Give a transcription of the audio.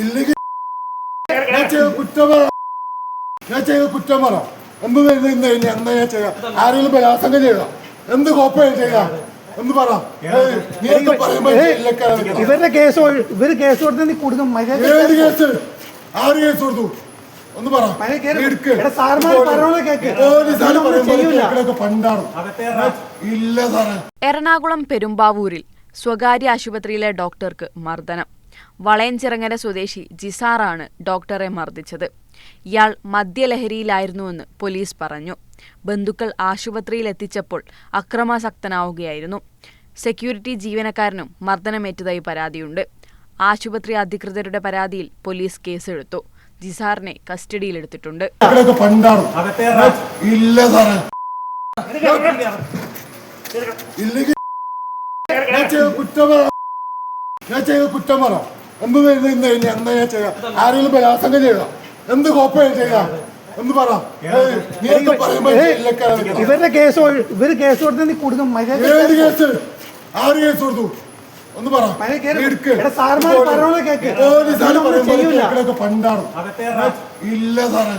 ഇല്ലെങ്കിൽ ഞാൻ ചെയ്ത കുറ്റം പറ എന്ത് എന്താ ഞാൻ ചെയ്യാം ആരെങ്കിലും ബലാത്സംഗം ചെയ്താ എന്ത് കോപ്പ ചെയ്യാം എന്ന് പറ ഇവരുടെ കേസ് കേസ് കൊടുത്ത് നീ കൊടുക്കും ഏത് കേസ് ആര് കേസ് കൊടുത്തു ഒന്ന് പറ പണ്ടാണ് ഇല്ല സാറേ. എറണാകുളം പെരുമ്പാവൂരിൽ സ്വകാര്യ ആശുപത്രിയിലെ ഡോക്ടർക്ക് മർദ്ദനം. വളയഞ്ചിറങ്ങര സ്വദേശി ജിസാറാണ് ഡോക്ടറെ മർദ്ദിച്ചത്. ഇയാൾ മദ്യലഹരിയിലായിരുന്നുവെന്ന് പോലീസ് പറഞ്ഞു. ബന്ധുക്കൾ ആശുപത്രിയിൽ എത്തിച്ചപ്പോൾ അക്രമാസക്തനാവുകയായിരുന്നു. സെക്യൂരിറ്റി ജീവനക്കാരനും മർദ്ദനമേറ്റതായി പരാതിയുണ്ട്. ആശുപത്രി അധികൃതരുടെ പരാതിയിൽ പോലീസ് കേസെടുത്തു. ജിസാറിനെ കസ്റ്റഡിയിലെടുത്തിട്ടുണ്ട്. ഞാൻ ചെയ്ത കുറ്റം പറ എന്ത് എന്താ ഞാൻ ചെയ്യാം ആരെങ്കിലും ബലാത്സംഗം ചെയ്താ എന്ത് കോപ്പ ചെയ്യാം എന്ന് പറ ഇവരുടെ കേസ് കൊടുത്ത് നീ കൊടുക്കും ഏത് കേസ് ആര് കേസ് കൊടുത്തു ഒന്ന് പറ പണ്ടാണ് ഇല്ല സാറേ.